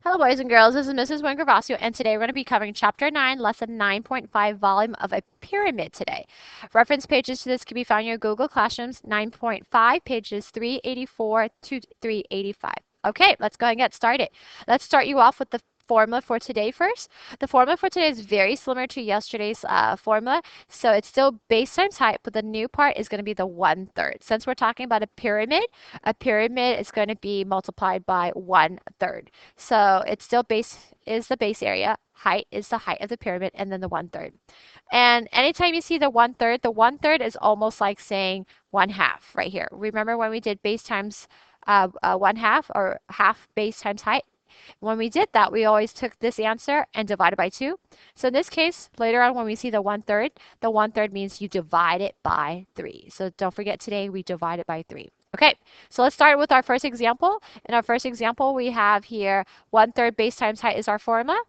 Hello, boys and girls. This is Mrs. Wengervasio, and today we're going to be covering Chapter 9, Lesson 9.5, Volume of a Pyramid today. Reference pages to this can be found in your Google Classrooms 9.5, pages 384 to 385. Okay, let's go ahead and get started. Let's start you off with the formula for today first. The formula for today is very similar to yesterday's formula, so it's still base times height, but the new part is going to be the 1/3. Since we're talking about a pyramid is going to be multiplied by 1/3. So it's still base is the base area, height is the height of the pyramid, and then the 1/3. And anytime you see the 1/3 is almost like saying 1/2 right here. Remember when we did base times 1/2 or half base times height? When we did that, we always took this answer and divided by 2. So in this case, later on when we see the 1/3 means you divide it by 3. So don't forget today we divide it by 3. Okay, so let's start with our first example. In our first example, we have here 1/3 base times height is our formula.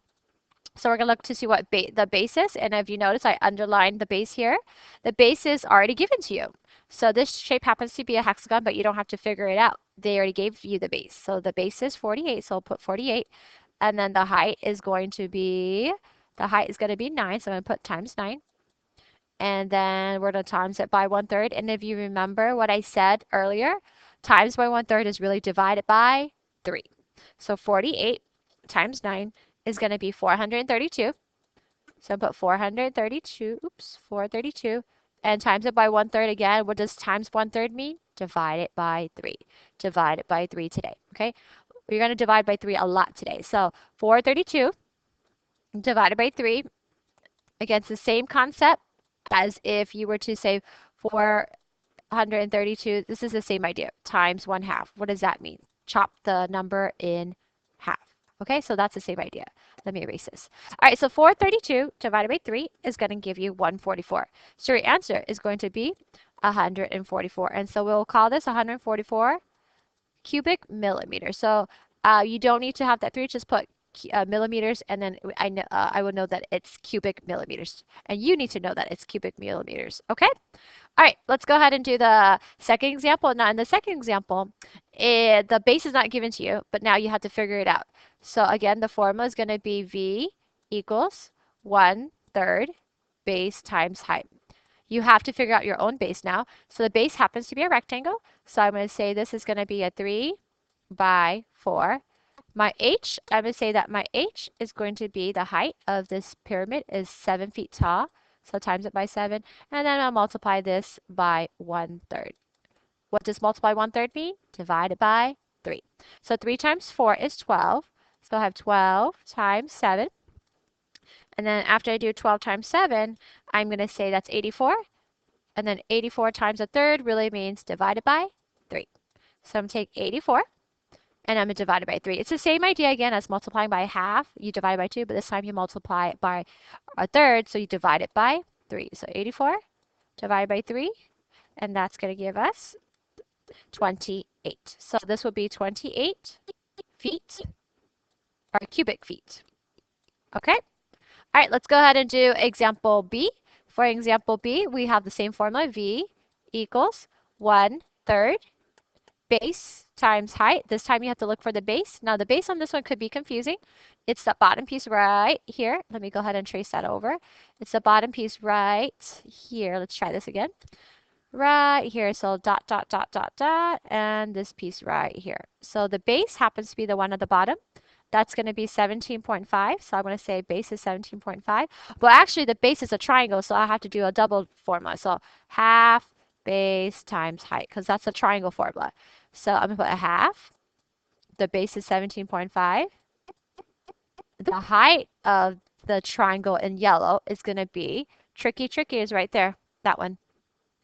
So we're going to look to see what the base is. And if you notice, I underlined the base here. The base is already given to you. So this shape happens to be a hexagon, but you don't have to figure it out. They already gave you the base. So the base is 48, so I'll put 48. And then the height is going to be 9, so I'm going to put times 9. And then we're going to times it by 1/3. And if you remember what I said earlier, times by 1/3 is really divided by 3. So 48 times 9 is going to be 432. So put 432, 432, and times it by 1/3 again. What does times 1/3 mean? Divide it by 3. Divide it by 3 today, okay? We're going to divide by 3 a lot today. So 432 divided by 3, against the same concept as if you were to say 432. This is the same idea, times 1/2. What does that mean? Chop the number in half. Okay, so that's the same idea. Let me erase this. All right, so 432 divided by 3 is going to give you 144. So your answer is going to be 144. And so we'll call this 144 cubic millimeters. So you don't need to have that 3, just put millimeters, and then I will know that it's cubic millimeters. And you need to know that it's cubic millimeters. Okay? All right, let's go ahead and do the second example. Now, in the second example, the base is not given to you, but now you have to figure it out. So again, the formula is going to be V equals 1/3 base times height. You have to figure out your own base now. So the base happens to be a rectangle. So I'm going to say this is going to be a 3 by 4. My h, I'm going to say that my h is going to be the height of this pyramid is 7 feet tall. So times it by 7. And then I'll multiply this by 1/3. What does multiply 1/3 mean? Divide it by 3. So 3 times 4 is 12. So I have 12 times 7. And then after I do 12 times 7, I'm going to say that's 84. And then 84 times a third really means divided by 3. So I'm going to take 84 and I'm going to divide it by 3. It's the same idea again as multiplying by half. You divide by 2, but this time you multiply it by a third, so you divide it by 3. So 84 divided by 3, and that's going to give us 28. So this would be 28 feet, or cubic feet. Okay? All right, let's go ahead and do example B. For example B, we have the same formula, V equals 1/3 base times height. This time you have to look for the base. Now the base on this one could be confusing. It's the bottom piece right here. Let me go ahead and trace that over. It's the bottom piece right here. Let's try this again. Right here. So dot, dot, dot, dot, dot, and this piece right here. So the base happens to be the one at the bottom. That's going to be 17.5. So I'm going to say base is 17.5. Well, actually the base is a triangle, so I have to do a double formula. So half base times height, because that's a triangle formula. So I'm going to put a half. The base is 17.5. The height of the triangle in yellow is going to be, tricky is right there, that one.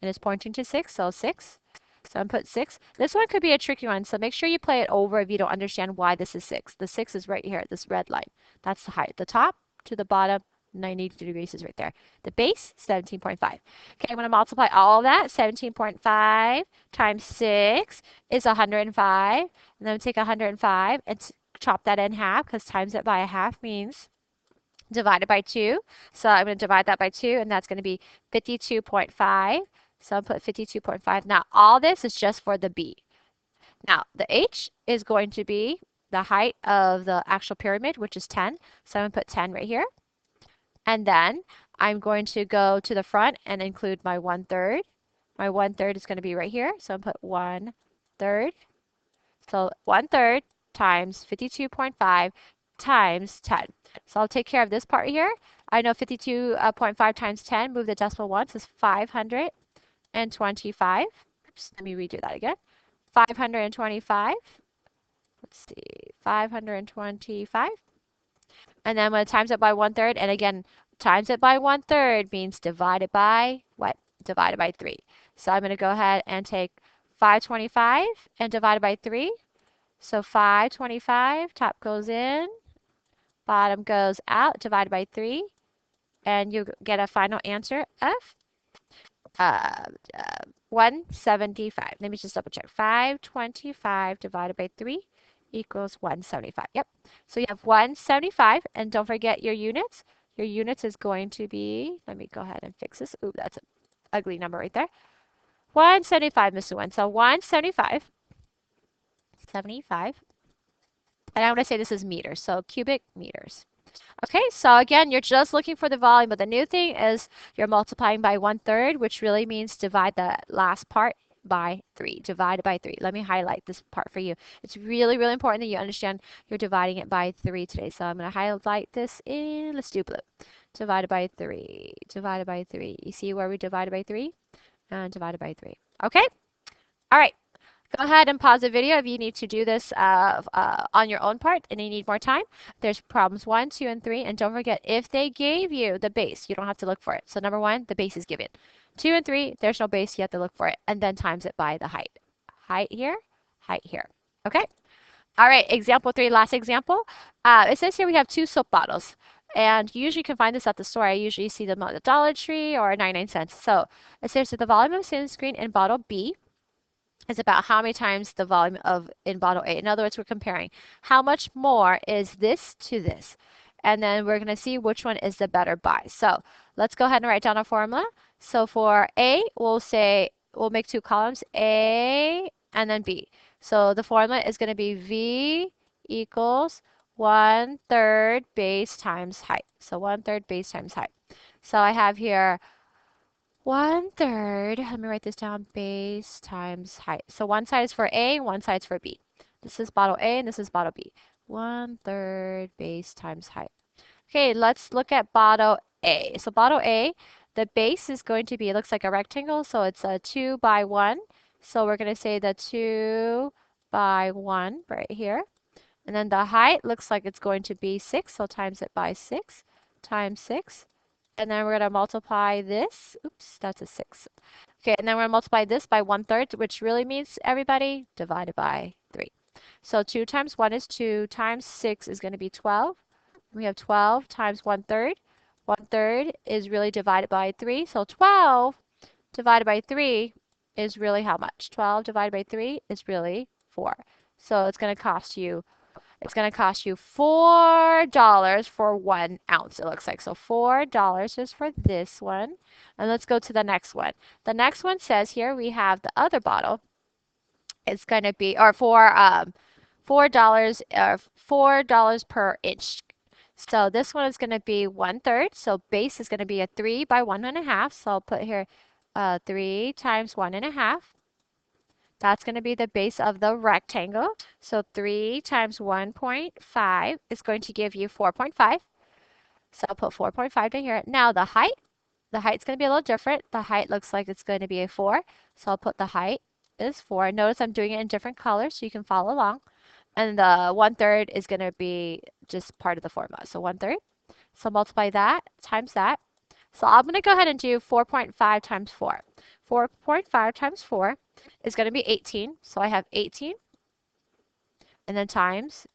And it's pointing to 6, so 6. So I'm put 6. This one could be a tricky one, so make sure you play it over if you don't understand why this is 6. The 6 is right here, this red line. That's the height. The top to the bottom, 90 degrees is right there. The base, 17.5. Okay, I'm going to multiply all of that. 17.5 times 6 is 105. And then take 105 and chop that in half, because times it by a half means divided by 2. So I'm going to divide that by 2, and that's going to be 52.5. So I'll put 52.5. Now, all this is just for the B. Now, the H is going to be the height of the actual pyramid, which is 10. So I'm going to put 10 right here. And then I'm going to go to the front and include my 1/3. My 1/3 is going to be right here. So I'm going to put 1/3. So 1/3 times 52.5 times 10. So I'll take care of this part here. I know 52.5 times 10, move the decimal once, is 525. Oops, let me redo that again. 525. Let's see, 525. And then I'm going to times it by 1/3. And again, times it by 1/3 means divided by what? Divided by 3. So I'm going to go ahead and take 525 and divide it by 3. So 525, top goes in, bottom goes out, divided by 3. And you get a final answer of uh, uh, 175. Let me just double check. 525 divided by 3 equals 175. Yep. So you have 175, and don't forget your units. Your units is going to be, let me go ahead and fix this. Ooh, that's an ugly number right there. 175, Mr. Wen. So 175, 75. And I'm going to say this is meters, so cubic meters. Okay, so again, you're just looking for the volume, but the new thing is you're multiplying by 1/3, which really means divide the last part by 3. Divided by 3. Let me highlight this part for you. It's really, really important that you understand you're dividing it by 3 today. So I'm going to highlight this in, let's do blue. Divided by 3. Divided by 3. You see where we divided by 3? And divided by 3. Okay? All right. Go ahead and pause the video if you need to do this on your own part and you need more time. There's problems 1, 2, and 3. And don't forget, if they gave you the base, you don't have to look for it. So number 1, the base is given. 2 and 3, there's no base. You have to look for it. And then times it by the height. Height here, height here. Okay? All right, example 3, last example. It says here we have 2 soap bottles. And you usually can find this at the store. I usually see them at the Dollar Tree or 99 cents. So it says that the volume of sunscreen in bottle B is about how many times the volume of in bottle A. In other words, we're comparing how much more is this to this. And then we're going to see which one is the better buy. So let's go ahead and write down our formula. So for A, we'll make 2 columns, A and then B. So the formula is going to be V equals 1/3 base times height. So 1/3 base times height. So I have here 1/3, let me write this down, base times height. So one side is for A, one side is for B. This is bottle A and this is bottle B. 1/3 base times height. Okay, let's look at bottle A. So bottle A, the base is going to be, it looks like a rectangle, so it's a 2 by 1. So we're going to say the 2 by 1 right here. And then the height looks like it's going to be 6, so times it by 6 times 6. And then we're going to multiply this. Oops, that's a 6. Okay, and then we're going to multiply this by 1/3, which really means, everybody, divided by 3. So 2 times 1 is 2, times 6 is going to be 12. We have 12 times 1/3. 1/3 is really divided by 3. So 12 divided by 3 is really how much? 12 divided by 3 is really 4. So it's going to cost you $4 for 1 ounce, it looks like. So $4 is for this one. And let's go to the next one. The next one says here we have the other bottle. It's going to be, or for $4 per inch. So this one is going to be 1/3. So base is going to be a 3 by 1.5. So I'll put here 3 times 1.5. That's going to be the base of the rectangle. So 3 times 1.5 is going to give you 4.5. So I'll put 4.5 to here. Now the height's going to be a little different. The height looks like it's going to be a 4. So I'll put the height is 4. Notice I'm doing it in different colors so you can follow along. And the 1/3 is going to be just part of the formula. So 1/3. So multiply that times that. So I'm going to go ahead and do 4.5 times 4. 4.5 times 4 is going to be 18. So I have 18. And then times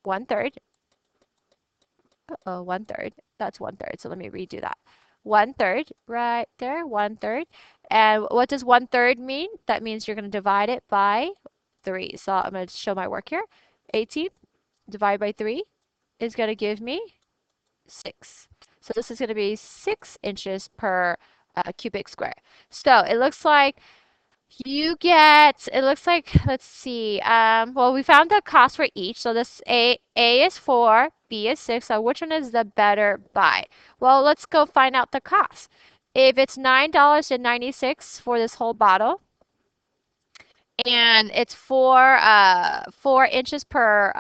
1/3. Uh-oh, 1/3. That's 1/3. So let me redo that. 1/3 right there. 1/3. And what does 1/3 mean? That means you're going to divide it by 3. So I'm going to show my work here. 18 divided by 3 is going to give me 6. So this is going to be 6 inches per cubic square. So it looks like You get, it looks like, let's see, well, we found the cost for each. So this A is 4, B is 6. So which one is the better buy? Well, let's go find out the cost. If it's $9.96 for this whole bottle, and it's 4 inches per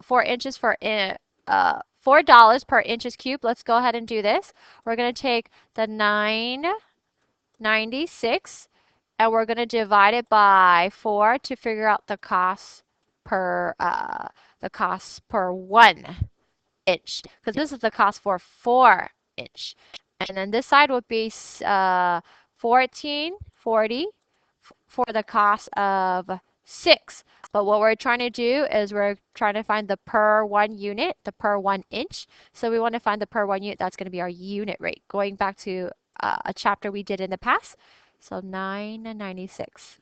4 inches for $4 per inches cube. Let's go ahead and do this. We're gonna take the 9.96 and we're going to divide it by 4 to figure out the cost per 1 inch, because this is the cost for 4 inch. And then this side would be 14.40 for the cost of 6. But what we're trying to do is we're trying to find the per 1 unit, the per 1 inch. So we want to find the per 1 unit. That's going to be our unit rate. Going back to a chapter we did in the past. So 9.96.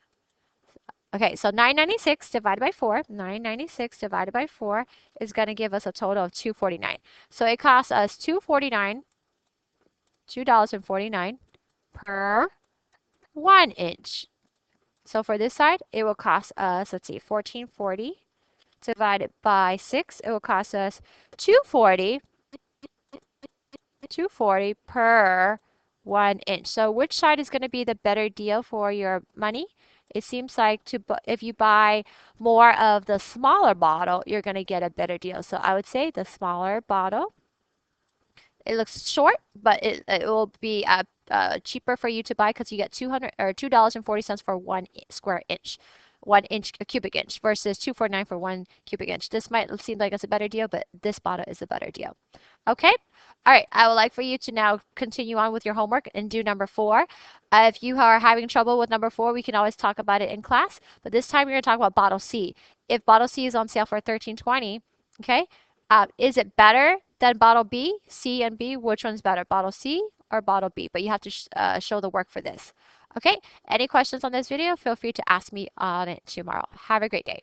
Okay, so 9.96 divided by 4, 9.96 divided by 4 is going to give us a total of 2.49. So it costs us $2.49 per 1 inch. So for this side, it will cost us, let's see, 14.40 divided by 6. It will cost us 2.40 per 1 inch. So which side is going to be the better deal for your money? It seems like if you buy more of the smaller bottle, you're going to get a better deal. So I would say the smaller bottle. It looks short, but it will be cheaper for you to buy because you get $2.40 for 1 square inch. 1 inch, a cubic inch versus 2.49 for 1 cubic inch. This might seem like it's a better deal, but this bottle is a better deal. Okay? All right, I would like for you to now continue on with your homework and do number 4. If you are having trouble with number 4, we can always talk about it in class, but this time we're going to talk about bottle C. If bottle C is on sale for $13.20, okay, is it better than bottle B? C and B, which one's better, bottle C or bottle B? But you have to show the work for this. Okay, any questions on this video? Feel free to ask me on it tomorrow. Have a great day.